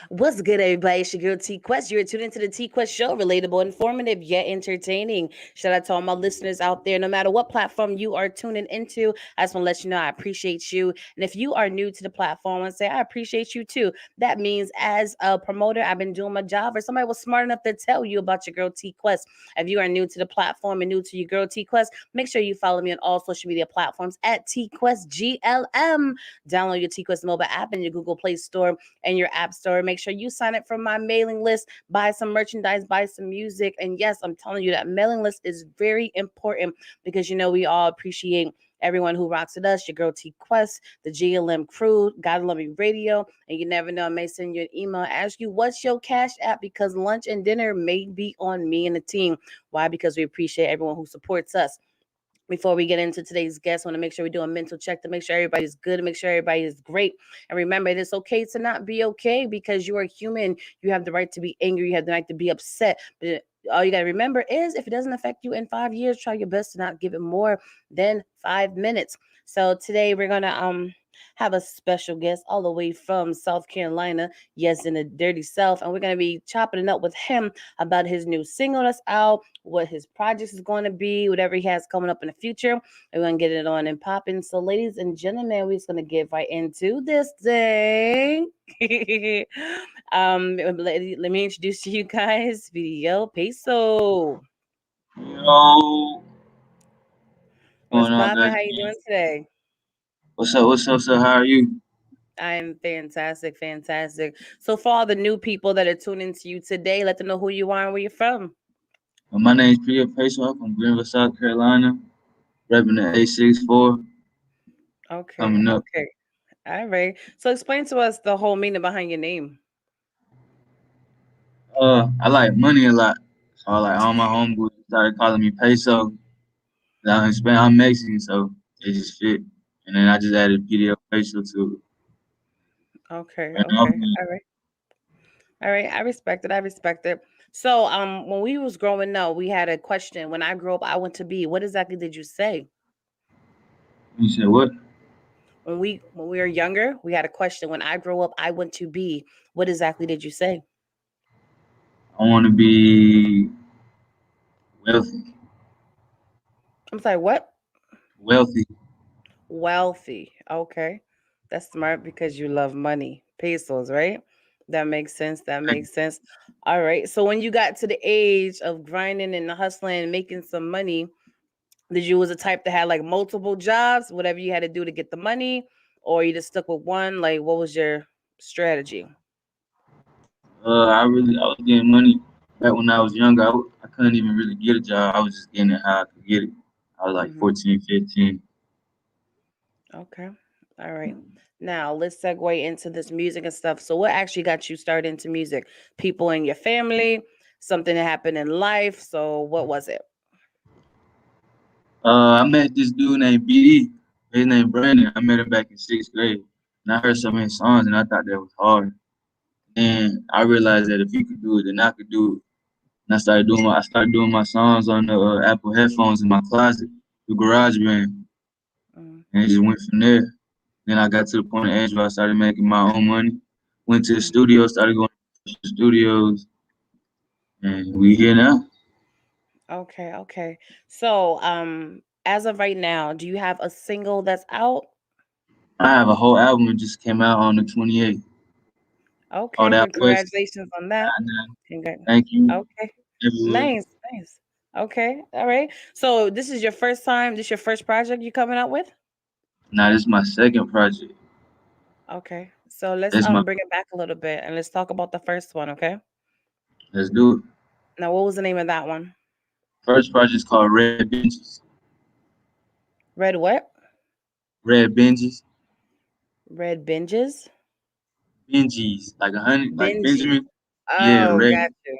What's good, everybody? It's your girl T Quest. You're tuned into the T Quest show, relatable, informative, yet entertaining. Shout out to all my listeners out there, no matter what platform you are tuning into. I just want to let you know I appreciate you. And if you are new to the platform, I want to say I appreciate you too. That means as a promoter, I've been doing my job, or somebody was smart enough to tell you about your girl T Quest. If you are new to the platform and new to your girl T Quest, make sure you follow me on all social media platforms at TQuestGLM. Download your T Quest mobile app in your Google Play Store and your app store. Make sure you sign up for my mailing list, buy some merchandise, buy some music. And yes, I'm telling you that mailing list is very important because we all appreciate everyone who rocks with us, your girl T Quest, the GLM crew, Gotta Love Me Radio. And you never know, I may send you an email, ask you what's your cash app because lunch and dinner may be on me and the team. Why? Because we appreciate everyone who supports us. Before we get into today's guest, I want to make sure we do a mental check to make sure everybody's good, to make sure everybody is great. And remember, it is okay to not be okay because you are human. You have the right to be angry. You have the right to be upset. But all you got to remember is if it doesn't affect you in 5 years, try your best to not give it more than 5 minutes. So today we're going to have a special guest all the way from South Carolina. Yes, in the dirty South. And we're going to be chopping it up with him about his new single that's out, what his projects is going to be, whatever he has coming up in the future. And we're going to get it on and popping. So, ladies and gentlemen, we're just going to get right into this thing. Let me introduce to you guys PDL Peso. Yo, What's going on, popping? guys? How you doing today? What's up? What's up, sir? How are you? I am fantastic, fantastic. So, for all the new people that are tuning to you today, let them know who you are and where you're from. My name is PDL Peso. I'm from Greenville, South Carolina. Repping the A64. Okay, Coming up. okay. All right. So, explain to us the whole meaning behind your name. I like money a lot. So I like all my homeboys started calling me Peso. I'm Hispanic, I'm Mexican, so it just fit. And then I just added PDL Peso to Okay, it. okay. All right. All right. I respect it. I respect it. So, when we was growing up, we had a question. When I grew up, I want to be. What exactly did you say? You said what? When we were younger, we had a question. When I grow up, I want to be. What exactly did you say? I want to be wealthy. I'm sorry, what? Wealthy. Wealthy. Okay. That's smart because you love money. Pesos, right? That makes sense. That makes sense. All right. So when you got to the age of grinding and hustling and making some money, did you was a type that had like multiple jobs, whatever you had to do to get the money, or you just stuck with one? Like, what was your strategy? I was getting money back when I was younger. I couldn't even really get a job. I was just getting it how I could get it. I was like Hmm. 14, 15. Okay. All right. Now let's segue into this music and stuff. So, what actually got you started into music? People in your family, something that happened in life. So, what was it? I met this dude named BD. His name Brandon. I met him back in sixth grade. And I heard some of his songs and I thought that was hard. And I realized that if he could do it, then I could do it. And I started doing my songs on the Apple headphones in my closet, the garage band. Mm, And it just went from there. Then I got to the point of age where I started making my own money. Went to the mm. studio, started going to the studios, and we here now. Okay, okay. So, as of right now, do you have a single that's out? I have a whole album that just came out on the 28th, called Okay, Out West. congratulations on that. Congrats. Thank you. Okay, Everywhere. nice, nice. Okay, all right. So, this is your first time. This your first project you coming out with? Now this is my second project. Okay, so let's This my bring it back a little bit and let's talk about the first one. Okay. let's do it. Now, what was the name of that one? First project is called Red Benches. Red what? Red Benches. Red binges. Benjis. Like a honey, like Benji. Benjamin. Yeah, Oh, red. got you.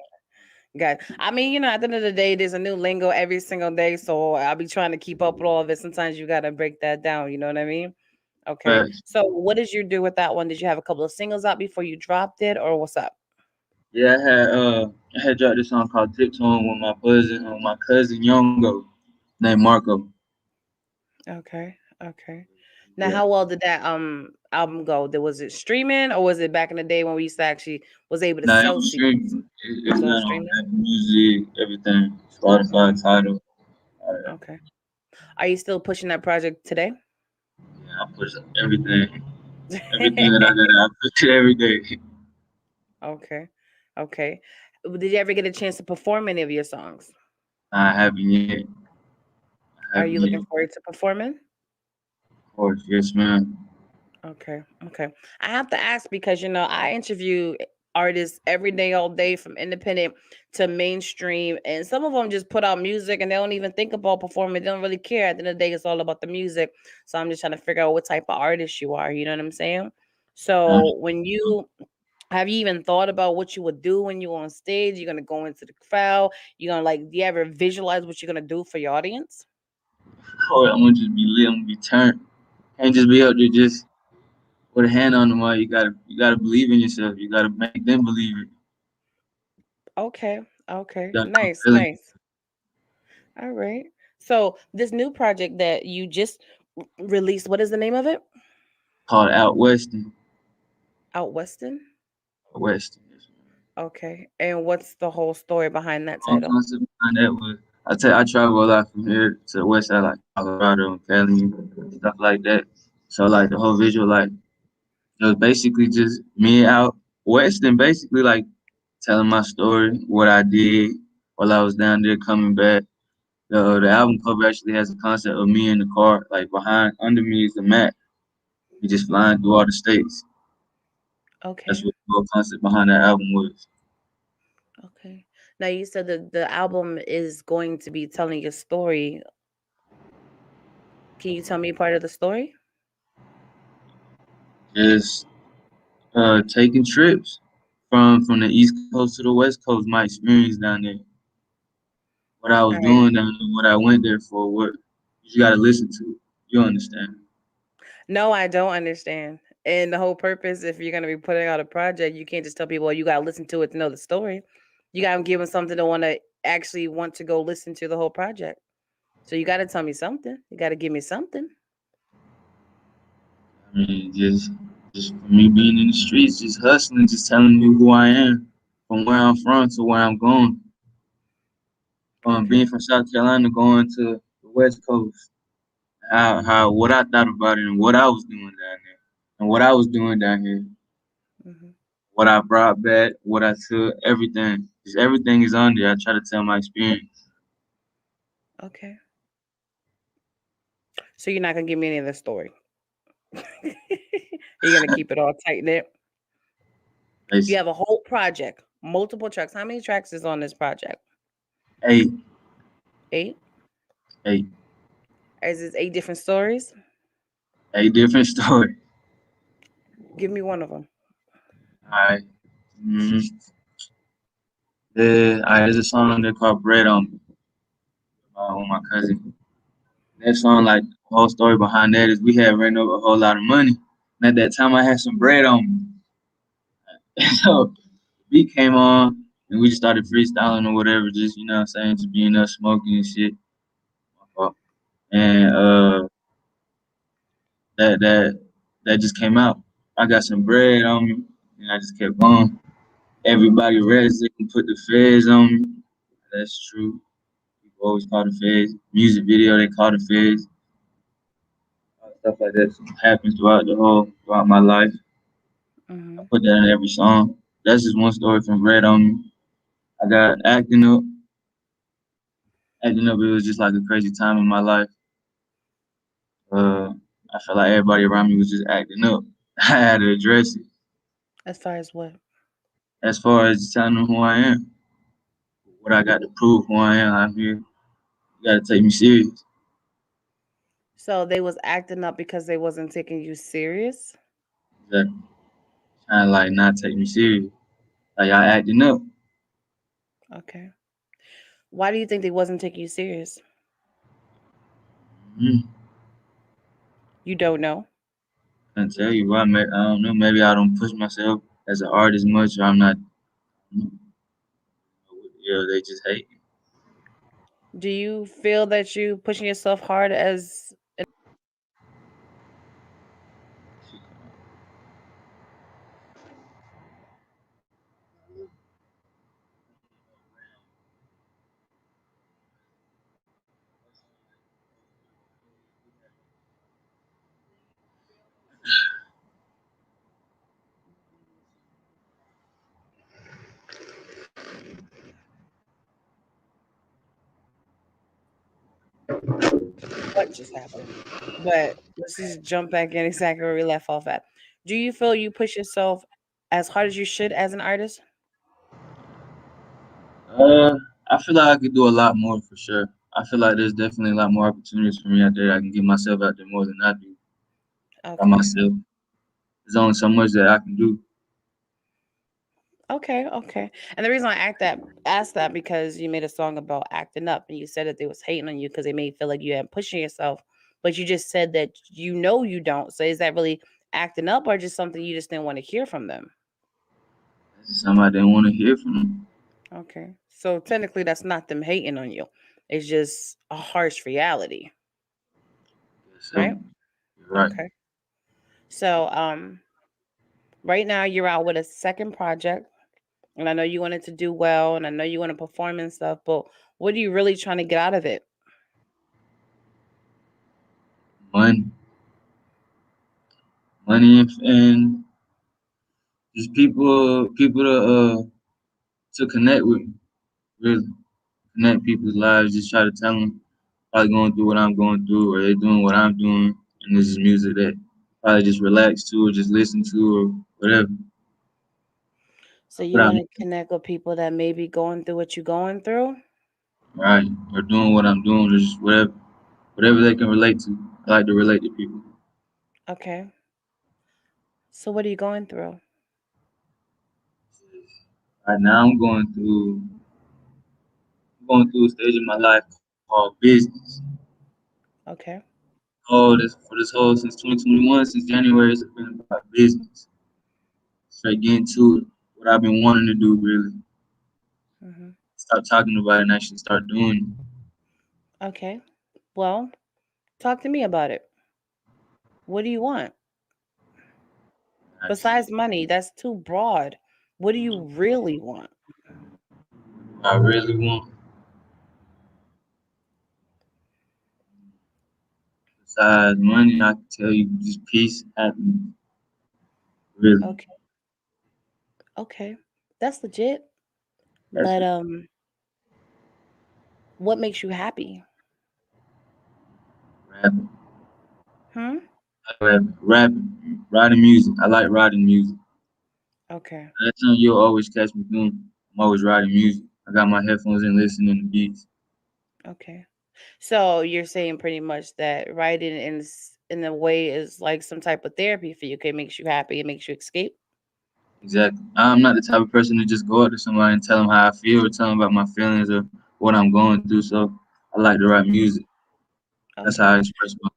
Got. I mean, at the end of the day, there's a new lingo every single day, so I'll be trying to keep up with all of it. Sometimes you gotta break that down. You know what I mean? Okay. Facts. So, what did you do with that one? Did you have a couple of singles out before you dropped it, or what's up? Yeah, I had dropped this song called Tiptoeing with my cousin Yongo named Marco. Okay. Okay. Now, Yeah. how well did that album go? Was it streaming or was it back in the day when we used to actually was able to Nah, it sell was CDs? streaming. It It's was all got on streaming. Apple Music, everything. Spotify, Okay, Tidal. All that. okay. Are you still pushing that project today? Yeah, I push everything. Everything that I got, I push it every day. Okay, okay. Did you ever get a chance to perform any of your songs? I haven't yet. I Are haven't you yet. looking forward to performing? Of course, yes, ma'am. Okay, okay. I have to ask because I interview artists every day, all day, from independent to mainstream, and some of them just put out music and they don't even think about performing. They don't really care. At the end of the day, it's all about the music. So I'm just trying to figure out what type of artist you are. You know what I'm saying? Um, So when you have you even thought about what you would do when you're on stage? You're gonna go into the crowd. You're gonna do you ever visualize what you're gonna do for your audience? Boy, I'm gonna just be lit. I'm gonna be turned. Can't just be up there just with a hand on the mic. You gotta believe in yourself. You gotta make them believe it. Okay, okay, You gotta come nice, feeling nice. All right. So this new project that you just released, what is the name of it? called out westing. Out Weston. Westing. Okay. And what's the whole story behind that One title? concept behind that was I travel a lot from here to the west side, like Colorado and Cali and stuff like that. So like the whole visual, like it was basically just me out west and basically like telling my story, what I did while I was down there coming back. The album cover actually has a concept of me in the car, like behind under me is the map. We just flying through all the states. That's Okay. what the whole concept behind that album was. Okay. Now you said that the album is going to be telling your story. Can you tell me part of the story? Just taking trips from the East Coast to the West Coast, my experience down there, what I was All right. doing down there, what I went there for, what you got to listen to. You understand? No, I don't understand. And the whole purpose, if you're gonna be putting out a project, you can't just tell people, well, you gotta listen to it to know the story. You gotta give them something to actually want to go listen to the whole project. So you gotta tell me something. You gotta give me something. I mean, just for me being in the streets, just hustling, just telling you who I am, from where I'm from to where I'm going. Being Okay. from South Carolina, going to the West Coast, how what I thought about it and what I was doing down there, and what I was doing down here, Hmm. what I brought back, what I took, everything. Just everything is on there. I try to tell my experience. Okay. So you're not gonna give me any of the story. You're gonna keep it all tight knit. You Basically, have a whole project, multiple tracks. How many tracks is on this project? eight, 8? eight, Is this 8 different stories? eight different stories. Give me one of them. All right. Mm-hmm. There's a song on there called "Bread on Me" with my cousin. That song, like the whole story behind that is we had ran over a whole lot of money, and at that time I had some bread on me. So the beat came on, and we just started freestyling or whatever, just you know what I'm saying, just being us smoking and shit. And that that just came out. I got some bread on me, and I just kept going. Everybody rests, they can put the feds on me. That's true. People always call the feds. Music video, they call the feds. Stuff like that happens throughout my life. I Hmm. put that in every song. That's just one story from Red on me. I got acting up. Acting up, it was just like a crazy time in my life. Uh, I felt like everybody around me was just acting up. I had to address it. As far as what? As far as telling them who I am, what I got to prove who I am out here. You got to take me serious. So they was acting up because they wasn't taking you serious? Exactly. Trying to like not take me serious. Like y'all acting up. Okay. Why do you think they wasn't taking you serious? Mm-hmm. You don't know. Can't tell you why. I don't know. Maybe I don't push myself as an artist much, or I'm not. Yeah, they just hate. Do you feel that you pushing yourself hard as What just happened? But let's just jump back in exactly where we left off at. Do you feel you push yourself as hard as you should as an artist? Uh, I feel like I could do a lot more for sure. I feel like there's definitely a lot more opportunities for me out there. I can get myself out there more than I do by Okay. myself. There's only so much that I can do. Okay, okay. And the reason I asked that because you made a song about acting up and you said that they was hating on you because they made you feel like you ain't pushing yourself, but you just said that you know you don't. So is that really acting up or just something you just didn't want to hear from them? That's something I didn't want to hear from them. Okay. So technically that's not them hating on you. It's just a harsh reality, So right? you're right. Okay. So right now you're out with a second project and I know you wanted to do well and I know you want to perform and stuff, but what are you really trying to get out of it? Money, money, and just people to connect with. Me, really connect people's lives. Just try to tell them probably going through what I'm going through, or they doing what I'm doing, and this is music that probably just relax to, or just listen to, or whatever. So But you I'm want to connect with people that may be going through what you're going through? right, or doing what I'm doing, or just whatever they can relate to. I like to relate to people. Okay. So what are you going through? Right now, I'm going through a stage in my life called business. Okay. This whole since 2021, since January, it's been about business. Straight getting to it. What I've been wanting to do, really. Hmm. Stop talking about it and actually start doing Okay. Well, talk to me about it. What do you want? it. Besides Actually, money, that's too broad. What do you really want? I really want. Besides money, I can tell you just peace, happiness. Really, Okay. Okay. That's legit. that's But what makes you happy? rapping. Hmm? Rapping, writing music. I like writing music. Okay. That's something you'll always catch me doing. I'm always writing music. I got my headphones in, listening to beats. Okay. So you're saying pretty much that writing in a way is like some type of therapy for you. Okay, it makes you happy, it makes you escape. Exactly. I'm not the type of person to just go up to somebody and tell them how I feel or tell them about my feelings or what I'm going through. So I like to write music. That's how Okay. I express myself.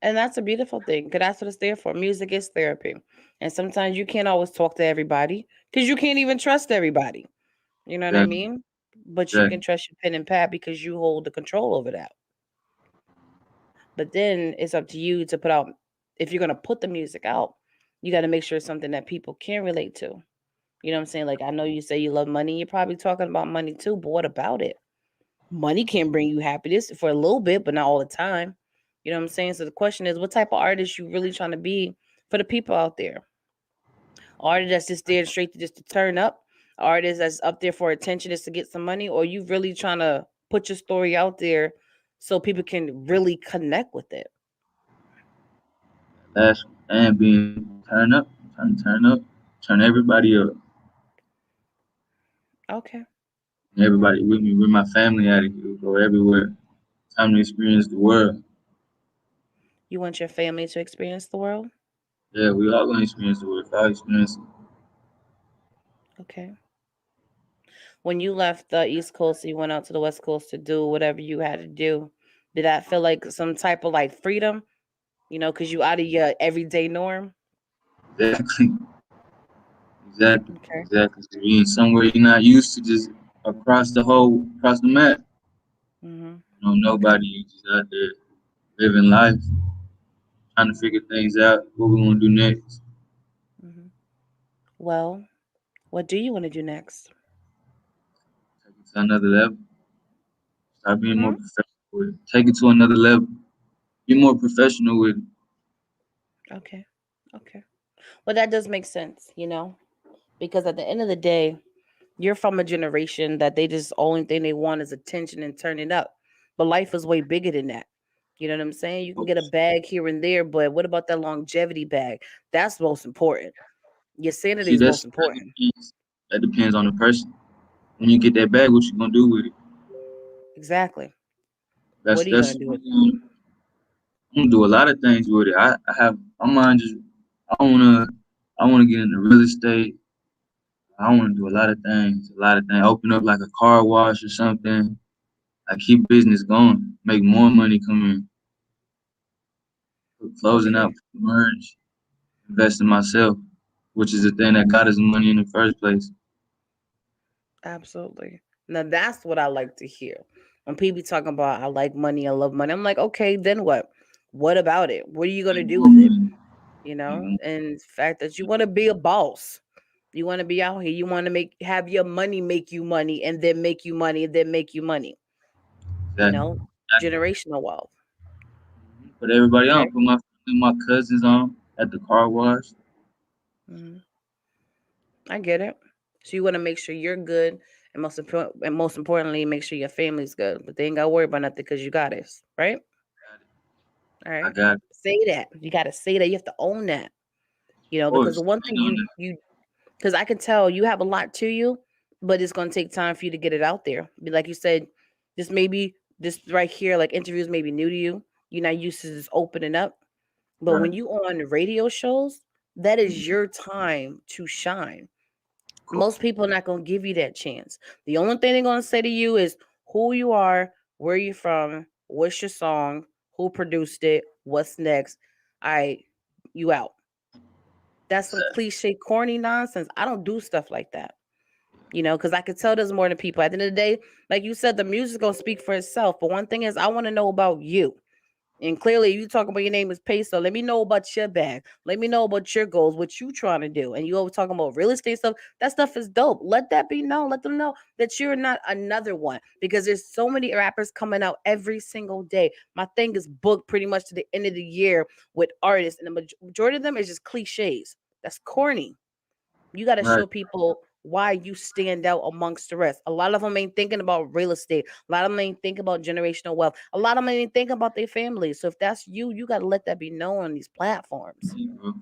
And that's a beautiful thing because that's what it's there for. Music is therapy. And sometimes you can't always talk to everybody because you can't even trust everybody. You know what I Exactly. mean? But you can Exactly. trust your pen and pad because you hold the control over that. But then it's up to you to put out, if you're going to put the music out, you got to make sure it's something that people can relate to. You know what I'm saying? Like, I know you say you love money. You're probably talking about money too, but what about it? Money can bring you happiness for a little bit, but not all the time. You know what I'm saying? So the question is, what type of artist you really trying to be for the people out there? Artist that's just there straight to just to turn up, artist that's up there for attention just to get some money, or you really trying to put your story out there so people can really connect with it? Last one. And being turn up, turn up, turn everybody up. Okay. Everybody with me, with my family out of here. We go everywhere. Time to experience the world. You want your family to experience the world? Yeah, we all gonna experience the world. If I experience it, Okay. When you left the East Coast, you went out to the West Coast to do whatever you had to do. Did that feel like some type of like freedom? Because you out of your everyday norm. exactly, Okay. exactly. So you in somewhere you're not used to, just across the map. Mhm. You know, Okay. nobody. You just out there living life, trying to figure things out. What we gonna do next? Mhm. Well, what do you want to do next? Take it to another level. Start being more Hmm? professional with it. Take it to another level. Be more professional with it. Okay. Okay. Well, that does make sense, because at the end of the day, you're from a generation that they just only thing they want is attention and turn it up. but life is way bigger than that. You know what I'm saying? You can get a bag here and there, but what about that longevity bag? That's most important. Your sanity See, is most that important. depends. That depends on the person. When you get that bag, what you gonna do with it? Exactly. That's What are you gonna that's. do with it? I'm gonna do a lot of things with it. I have my mind just. I wanna get into real estate. I wanna do a lot of things. A lot of things. Open up like a car wash or something. Like keep business going. Make more money coming. Closing Okay, out merge. Invest in myself, which is the thing that got us the money in the first place. absolutely. Now that's what I like to hear. When people talking about I like money, I love money, I'm like, okay, then what? What about it? What are you gonna Make do more with it? money. You Make know, more. and the fact that you want to be a boss. You want to be out here. You want to have your money make you money and then make you money and then make you money. You Exactly. know, generational wealth. Put everybody Okay. on. Put my family, my cousins on at the car wash. Mhm. I get it. So you want to make sure you're good, and most importantly, make sure your family's good. But they ain't got to worry about nothing because you got this, right? All I right. got it. Say that. You got to say that. You have to own that. You Of know, because course. the one Stand thing on you because I can tell you have a lot to you, but it's gonna take time for you to get it out there. Be like you said, this maybe this right here, like interviews may be new to you. You're not used to just opening up. that. But Right. when you on radio shows, that is Mhm. your time to shine. Cool. Most people are not gonna give you that chance. The only thing they're gonna say to you is who you are, where you from, what's your song, who produced it, what's next. All right, you out. That's some cliche, corny nonsense. I don't do stuff like that. Because I could tell there's more than people. At the end of the day, like you said, the music's gonna speak for itself. But one thing is, I want to know about you. And clearly, you talk about your name is Peso. Let me know about your bag. Let me know about your goals, what you trying to do. And you always talking about real estate stuff. That stuff is dope. Let that be known. Let them know that you're not another one because there's so many rappers coming out every single day. My thing is booked pretty much to the end of the year with artists, and the majority of them is just cliches. That's corny. You got to Right. show people why you stand out amongst the rest. A lot of them ain't thinking about real estate. A lot of them ain't thinking about generational wealth. A lot of them ain't thinking about their family. So if that's you, you got to let that be known on these platforms. Yeah, bro.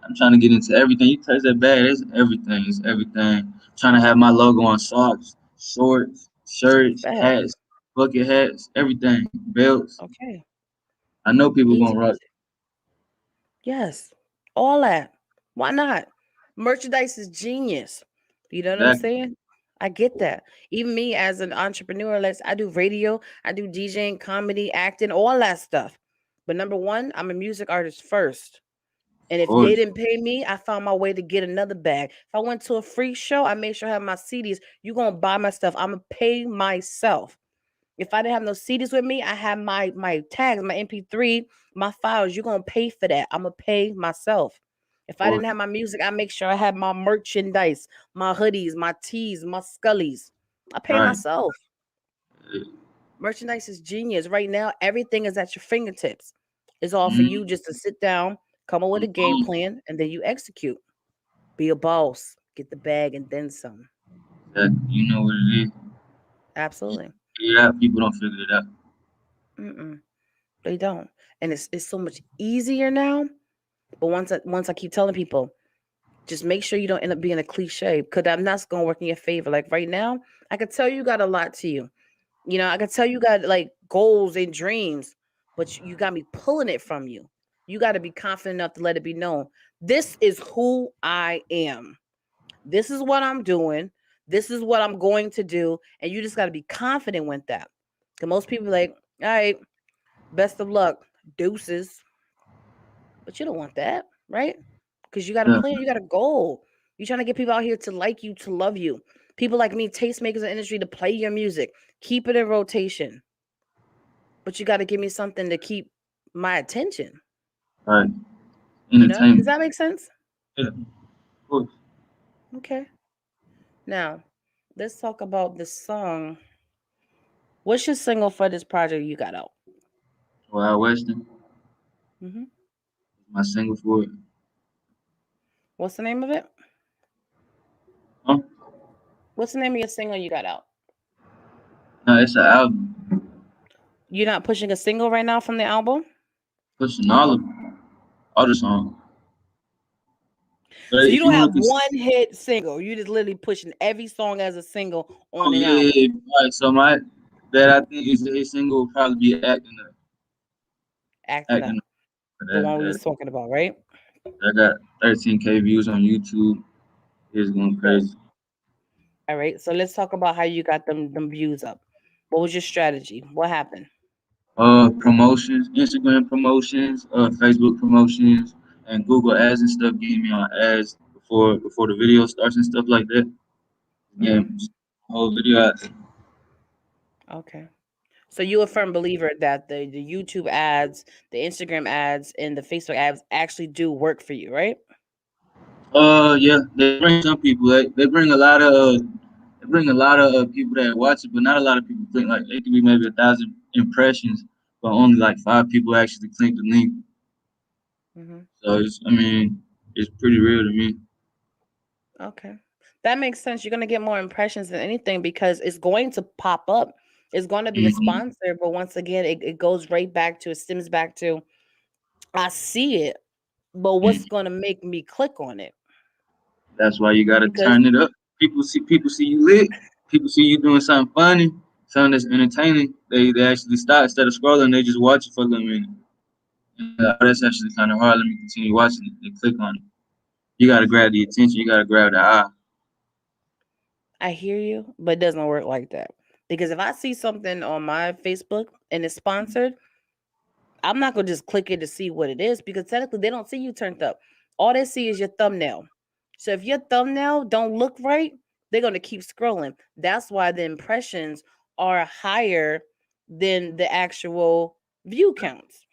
I'm trying to get into everything. You touch that bag, it's everything. It's everything. Trying to have my logo on socks, shorts, shirts, Facts. hats, bucket hats, everything, belts. Okay. I know people gonna Easy rock. peasy. Yes. All that. Why not? Merchandise is genius. You know what I'm Exactly. saying? I get that. Even me as an entrepreneur, I do radio, I do DJing, comedy, acting, all that stuff. But number one, I'm a music artist first. And Of if they course. didn't pay me, I found my way to get another bag. If I went to a free show, I made sure I have my CDs. You gonna buy my stuff. I'm gonna pay myself. If I didn't have no CDs with me, I have my tags, my MP3, my files. You're gonna pay for that. I'm gonna pay myself. If Of I didn't course. have my music, I make sure I have my merchandise, my hoodies, my tees, my scullies. I pay Right. myself. Yeah. Merchandise is genius. Right now, everything is at your fingertips. It's all for you Mm-hmm. just to sit down, come up On with the a game phone. plan, and then you execute. Be a boss. Get the bag and then some. Exactly. You know what it is. You Absolutely. figure it out. People don't figure it out. Mm-mm, they don't. And it's so much easier now. But once I keep telling people, just make sure you don't end up being a cliche because I'm not going to work in your favor. Like right now, I could tell you got a lot to you. I could tell you got like goals and dreams, but you got me pulling it from you. You got to be confident enough to let it be known. This is who I am. This is what I'm doing. This is what I'm going to do. And you just got to be confident with that. Because most people are like, all right, best of luck, deuces. But you don't want that, right? Because you got a Yeah. plan, you got a goal. You're trying to get people out here to like you, to love you. People like me, tastemakers in the industry, to play your music, keep it in rotation. But you got to give me something to keep my attention. Right. Does Entertainment. that make sense? Yeah. Of course. Okay. Now, let's talk about this song. What's your single for this project you got out? Wild Western. Hmm. My single for it. What's the name of it? Huh? What's the name of your single you got out? No, it's an album. You're not pushing a single right now from the album? Pushing all the songs. But So you if don't you have look at, one hit single. You just literally pushing every song as a single on oh an yeah, yeah, album. yeah. All right, so my that I think is a single will probably be Acting acting up. up. The one we That, was talking about, right? that got 13K views on YouTube. It's going Good. crazy. All right. So let's talk about how you got them views up. What was your strategy? What happened? Promotions, Instagram promotions, Facebook promotions, and Google ads and stuff. Getting me on ads before the video starts and stuff like that. Yeah, Hmm. just whole video out. Okay. So you a firm believer that the YouTube ads, the Instagram ads, and the Facebook ads actually do work for you, right? Yeah, they bring some people. They bring a lot of people that watch it, but not a lot of people click. Like it could be maybe 1,000 impressions, but only like 5 people actually click the link. Hmm. So I mean, it's pretty real to me. Okay. That makes sense. You're going to get more impressions than anything because it's going to pop up. It's going to be a Hmm. sponsor, but once again, it goes right back to, it stems back to, I see it, but what's going to make me click on it? That's why you gotta Because turn it up. People see you lit. People see you doing something funny, something that's entertaining. They actually stop instead of scrolling. They just watch it for a little minute. And, oh, that's actually kind of hard. Let me continue watching it. They click on it. You gotta grab the attention. You gotta grab the eye. I hear you, but it doesn't work like that. Because if I see something on my Facebook and it's sponsored, I'm not gonna just click it to see what it is because technically they don't see you turned up. All they see is your thumbnail. So if your thumbnail don't look right, they're gonna keep scrolling. That's why the impressions are higher than the actual view counts.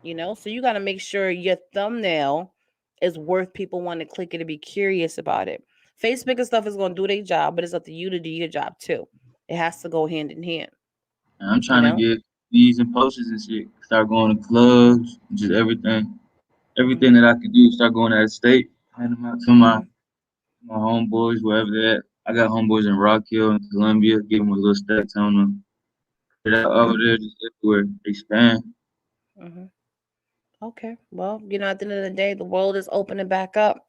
So you got to make sure your thumbnail is worth people wanting to click it and be curious about it. Facebook and stuff is going to do their job, but it's up to you to do your job too. It has to go hand in hand, And I'm you trying to know? get these and posters and shit. Start going to clubs, just everything. Everything Hmm. that I could do. Start going out of state. Hand them out to Hmm. my homeboys, wherever they're at. I got homeboys in Rock Hill and Columbia. Give them a little stack, telling them get out over there, just everywhere. Expand. Hmm. Okay. Well, at the end of the day, the world is opening back up.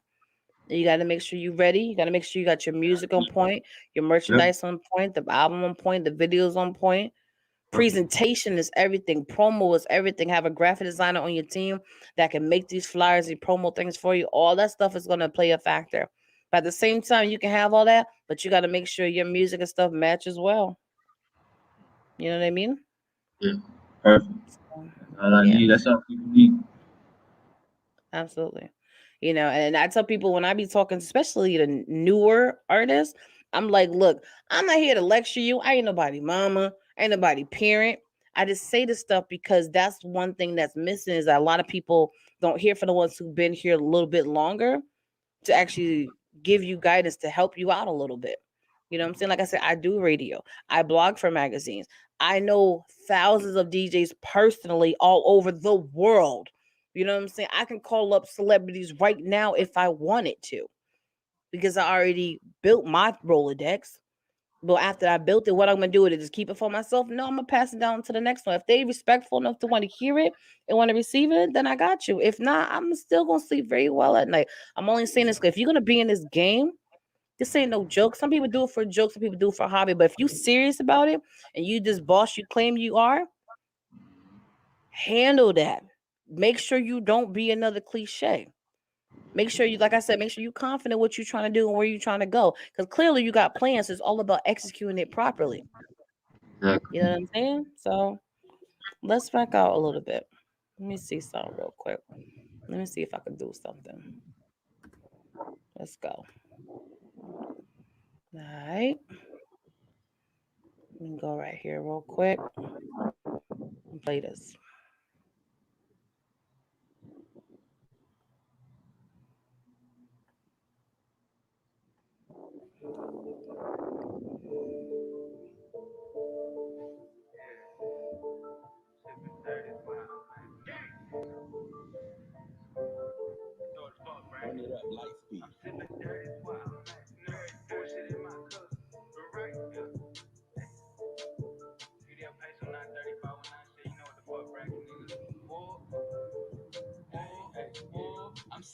You got to make sure you're ready. You got to make sure you got your music on point, your Yep. merchandise on point, the album on point, the videos on point. Presentation is everything. Promo is everything. Have a graphic designer on your team that can make these flyers and promo things for you. All that stuff is going to play a factor. But at the same time, you can have all that, but you got to make sure your music and stuff match as well. You know what I mean? Yeah. Perfect. So, That's all I yeah, need. That's all people need. absolutely. And I tell people when I be talking, especially the newer artists, I'm like, look, I'm not here to lecture you. I ain't nobody mama, ain't nobody parent. I just say this stuff because that's one thing that's missing is that a lot of people don't hear from the ones who've been here a little bit longer to actually give you guidance to help you out a little bit. You know what I'm saying? Like I said, I do radio. I blog for magazines. I know thousands of DJs personally all over the world. You know what I'm saying? I can call up celebrities right now if I wanted to because I already built my Rolodex. But after I built it, what I'm gonna do with it? Just keep it for myself? No, I'm gonna pass it down to the next one. If they respectful enough to want to hear it and want to receive it, then I got you. If not, I'm still gonna sleep very well at night. I'm only saying this because if you're gonna be in this game, this ain't no joke. Some people do it for a joke, some people do it for a hobby. But if you serious about it and you this boss you claim you are, handle that. Make sure you don't be another cliche. Make sure you, like I said, make sure you're confident what you're trying to do and where you're trying to go. Because clearly you got plans. So it's all about executing it properly. Exactly. You know what I'm saying? So let's back out a little bit. Let me see something real quick. Let me see if I can do something. Let's go. All right. Let me go right here real quick and play this.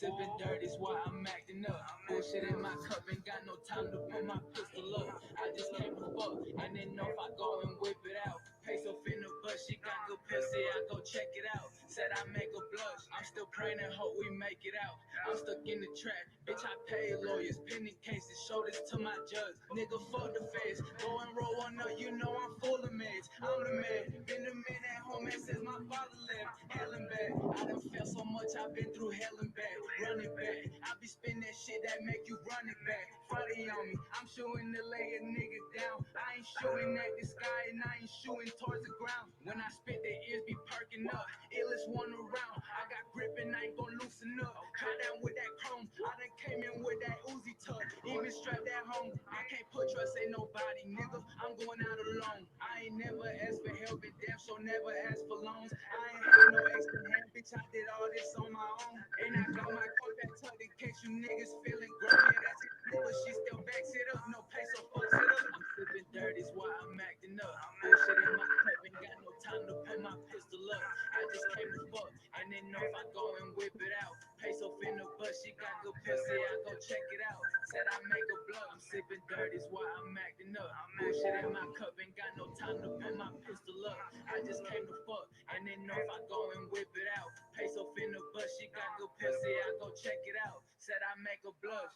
sipping dirty's why I'm acting up. Bullshit in my cup, ain't got no time to put my pistol up. I just came to fuck, and then know if I go and whip it out. Peso finna bust, she got good pussy, I go check it out. Said I make her blush, I'm still praying and hope we make it out. I'm stuck in the trap, bitch, I pay lawyers, pending cases, show this to my judge. Nigga, fuck the face, go and roll one up, you know I'm full of meds. I'm the man, been the man at home and since my father left. Hell and back, I done felt so much, I've been through hell and back. Running back, I be spinning that shit that make you run it back. Funny on me, I'm shooting to lay a nigga down. I ain't shooting at the sky and I ain't shooting towards the ground. When I spit, their ears be perking up. Illest one around. I got grip and I ain't gon' loosen up. Try down with that chrome. I done came in with that Uzi tuck. Even strapped at home. I can't put trust in nobody, nigga. I'm going out alone. I ain't never asked for help and damn sure never asked for loans. I ain't had no extra hand, bitch. I did all this on my own. And I got my contact tucked in case you niggas feeling grown. Yeah, that's it. But she still backs it up. No peso fucks it up. I'm sipping dirty's why I'm acting up. Bullshit in my cup, ain't got no time to put my pistol up. I just came to fuck, and then know if I go and whip it out. Peso finna bust, she got good pussy, I go check it out. Said I make her bluff, I'm sipping dirty's why I'm acting up. Bullshit in my cup, ain't got no time to put my pistol up. I just came to fuck, and then know if I go and whip it out. Peso finna bust, she got good pussy, I go check it out. Said I make her blush.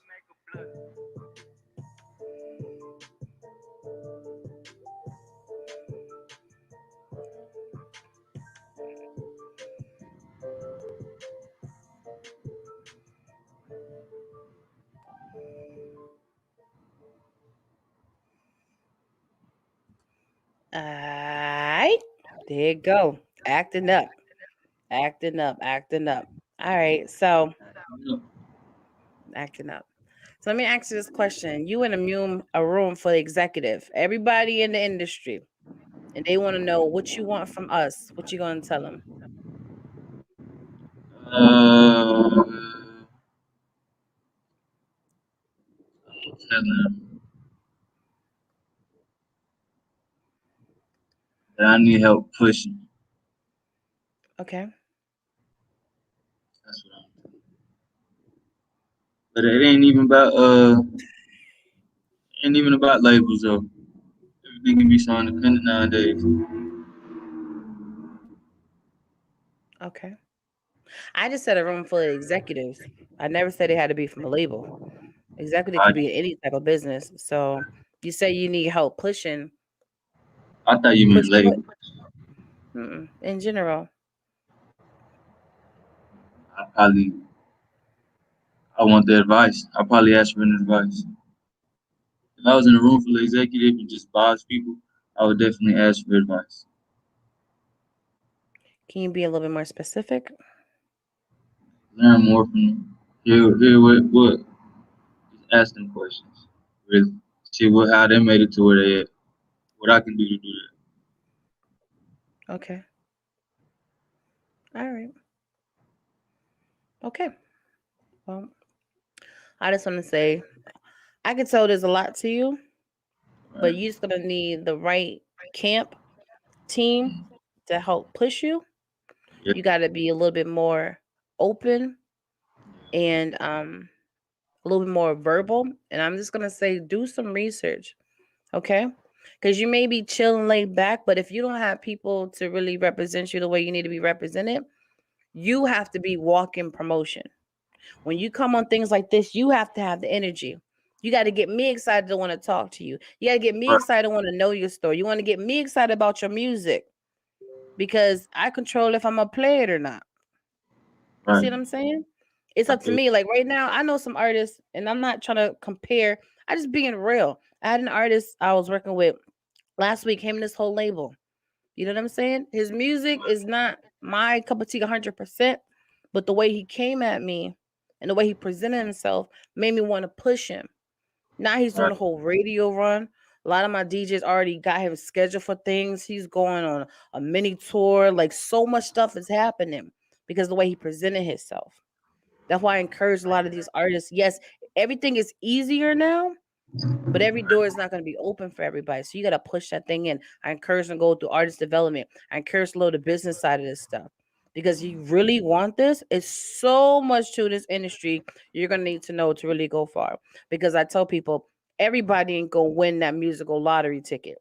Alright. There you go. Acting up. Acting up. Acting up. All right. So acting up. So let me ask you this question. You in a room for the executive, everybody in the industry, and they want to know what you want from us. What you gonna tell them? Uh, tell them that I need help pushing. Okay. That's what I'm. But it ain't even about labels though. Everything can be so independent nowadays. Okay. I just said a room full of executives. I never said it had to be from a label. Executive I could be in any type of business. So you say you need help pushing. I thought you meant Pushing what? labels. In general. I probably I want the advice. I probably ask for an advice. If I was in a room full of executive and just boss people, I would definitely ask for advice. Can you be a little bit more specific? Learn more from them. Hear what just ask them questions. Really see what how they made it to where they at. What I can do to do that. Okay. All right. Okay. Well, I just want to say I can tell there's a lot to you, but Right. you're just gonna need the right camp team to help push you. Yeah. You got to be a little bit more open and a little bit more verbal. And I'm just gonna say, do some research, okay? Because you may be chilling laid back, but if you don't have people to really represent you the way you need to be represented, you have to be walking promotion. When you come on things like this, you have to have the energy. You got to get me excited to want to talk to you. You got to get me Right. excited to want to know your story. You want to get me excited about your music because I control if I'm gonna play it or not. You see Right. what I'm saying? It's I up to do. me. Like right now, I know some artists, and I'm not trying to compare. I just being real. I had an artist I was working with last week, him and this whole label. You know what I'm saying? His music is not my cup of tea 100%, but the way he came at me and the way he presented himself made me want to push him. Now he's doing Right. a whole radio run. A lot of my DJs already got him scheduled for things. He's going on a mini tour. Like so much stuff is happening because of the way he presented himself. That's why I encourage a lot of these artists. Yes, everything is easier now, but every door is not going to be open for everybody. So you got to push that thing in. I encourage them to go through artist development. I encourage to know the business side of this stuff. because you really want this. It's so much to this industry you're gonna need to know to really go far. Because I tell people, everybody ain't gonna win that musical lottery ticket.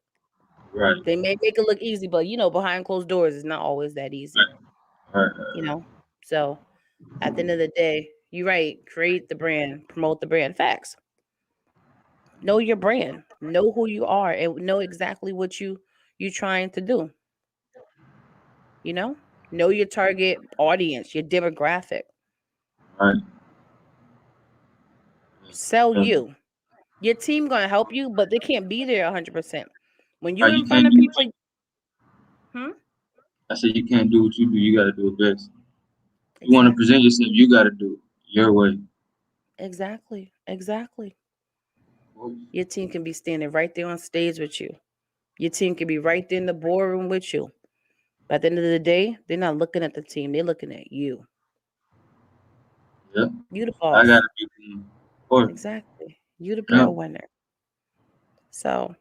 Right. They may make it look easy, but behind closed doors, it's not always that easy. Right. Right. You know, so at the end of the day, you're right. Create the brand, promote the brand. Facts. Know your brand, know who you are, and know exactly what you trying to do. You know your target audience, your demographic. Right. Sell Yeah. you. Your team gonna help you, but they can't be there 100%. When you Right. in You front can't of do. people, hmm? I said you can't do what you do. You got to do it best. You want to present Exactly, yourself. You got to do it your way. exactly. Your team can be standing right there on stage with you. Your team can be right there in the boardroom with you. But at the end of the day, they're not looking at the team. They're looking at you. Yeah. You the I got boss. to be clean. Of course. Exactly. You the Yeah. breadwinner. So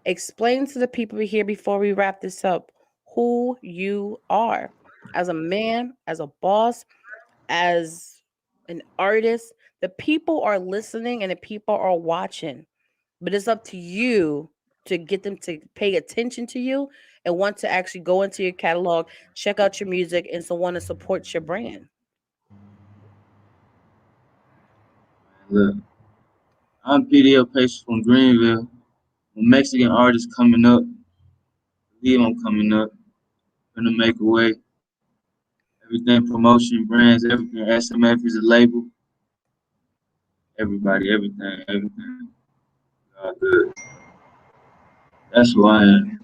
explain to the people here before we wrap this up who you are as a man, as a boss, as an artist. The people are listening and the people are watching, but it's up to you to get them to pay attention to you and want to actually go into your catalog, check out your music, and so want to support your brand. Look, I'm PDL Peso from Greenville. A Mexican artist coming up. Believe I'm coming up. Gonna make a way. Everything promotion, brands, everything. SMF is a label. Everybody, everything. Good. That's who I am.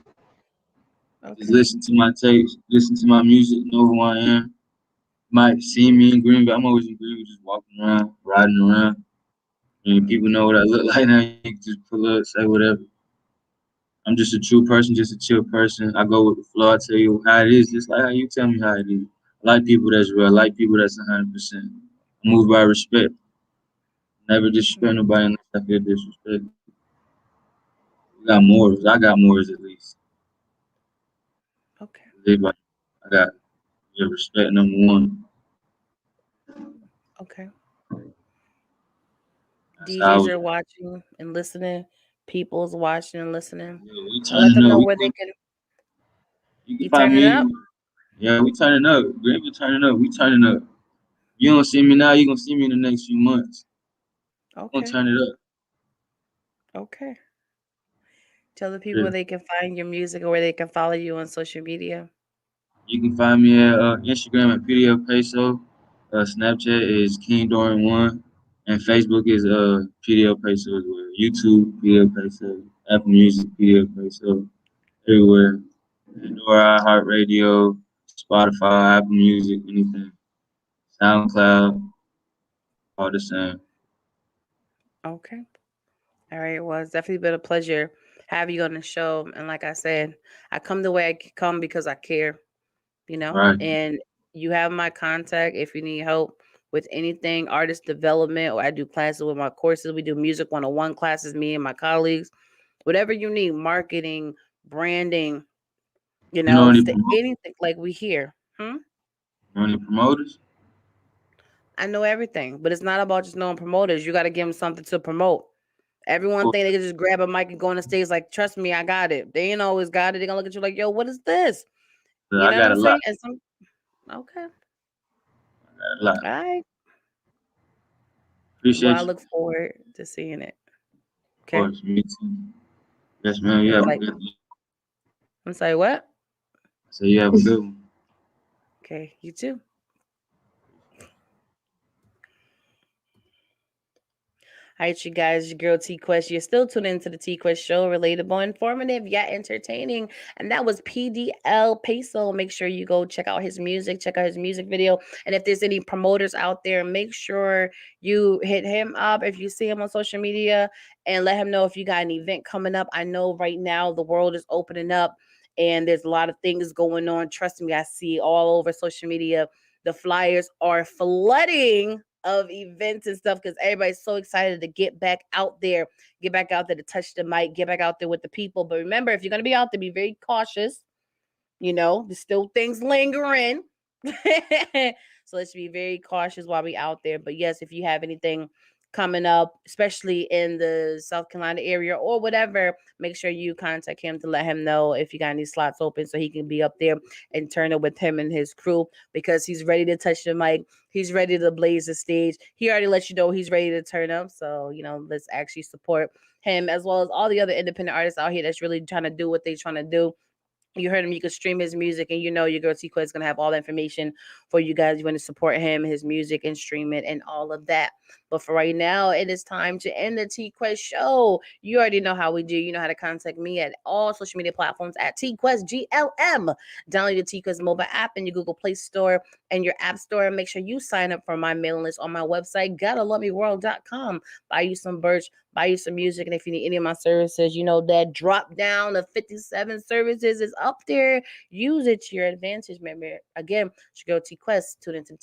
Just Okay. listen to my tapes, listen to my music, know who I am. Might see me in Greenville. I'm always in Greenville, just walking around, riding around. And people know what I look like now. You can just pull up, say whatever. I'm just a true person, just a chill person. I go with the flow. I tell you how it is, just like how you tell me how it is. I like people that's real. I like people that's 100%. I move by respect. Never disrespect nobody unless I feel disrespect. We got morals. I got morals at least. Okay. Live by. I got your respect number one. Okay. That's how I DJs was. are watching and listening. People's watching and listening. Yeah, we And let turning them up. know where they can. You can You find turning me. up? Yeah, we turning up. Greenville turning up. We turning up. You don't see me now. You gonna see me in the next few months. We gonna Okay. turn it up. Okay. Tell the people Yeah. where they can find your music or where they can follow you on social media. You can find me at Instagram at PDL Peso. Snapchat is King Dorian One, and Facebook is PDL Peso as well. YouTube PDL Peso, Apple Music PDL Peso, everywhere. Pandora, iHeartRadio, Spotify, Apple Music, anything. SoundCloud, all the same. Okay. All right. Well, it's definitely been a pleasure having you on the show. And like I said, I come the way I come because I care, Right. and you have my contact if you need help with anything artist development, or I do classes with my courses. We do music 101 classes, me and my colleagues, whatever you need, marketing, branding, You know any anything like we here. promoters? I know everything, but it's not about just knowing promoters. You got to give them something to promote. Everyone Cool. think they can just grab a mic and go on the stage like, trust me, I got it. They ain't always got it. They gonna look at you like, yo, what is this? You I know what got I'm a lot. saying? And some, okay, I got a lot. all right. Well, Appreciate I you. look forward to seeing it. Of Okay. course, me too. Yes, man. You Okay. have a Like, good one. I'm sorry, what? So you have a good one. Okay. You too. All right, you guys, your girl T Quest. You're still tuned into the T Quest show, relatable, informative, yet entertaining. And that was PDL Peso. Make sure you go check out his music, check out his music video. And if there's any promoters out there, make sure you hit him up if you see him on social media and let him know if you got an event coming up. I know right now the world is opening up and there's a lot of things going on. Trust me, I see all over social media. The flyers are flooding of events and stuff because everybody's so excited to get back out there to touch the mic, get back out there with the people. But remember, if you're going to be out there, be very cautious. There's still things lingering. So let's be very cautious while we out there. But yes, if you have anything coming up, especially in the South Carolina area or whatever, make sure you contact him to let him know if you got any slots open so he can be up there and turn it with him and his crew, because he's ready to touch the mic. He's ready to blaze the stage. He already let you know he's ready to turn up. So, let's actually support him as well as all the other independent artists out here that's really trying to do what they're trying to do. You heard him. You can stream his music, and your girl TQuest is gonna have all the information for you guys. You want to support him, his music, and stream it, and all of that. But for right now, it is time to end the TQuest show. You already know how we do. You know how to contact me at all social media platforms at TQuestGLM. Download the TQuest mobile app in your Google Play Store and your App Store, and make sure you sign up for my mailing list on my website, gottalovemeworld.com. Buy you some merch, buy you some music, and if you need any of my services, that drop down of 57 services is up there. Use it to your advantage. Remember, again, you go TQuest, tune into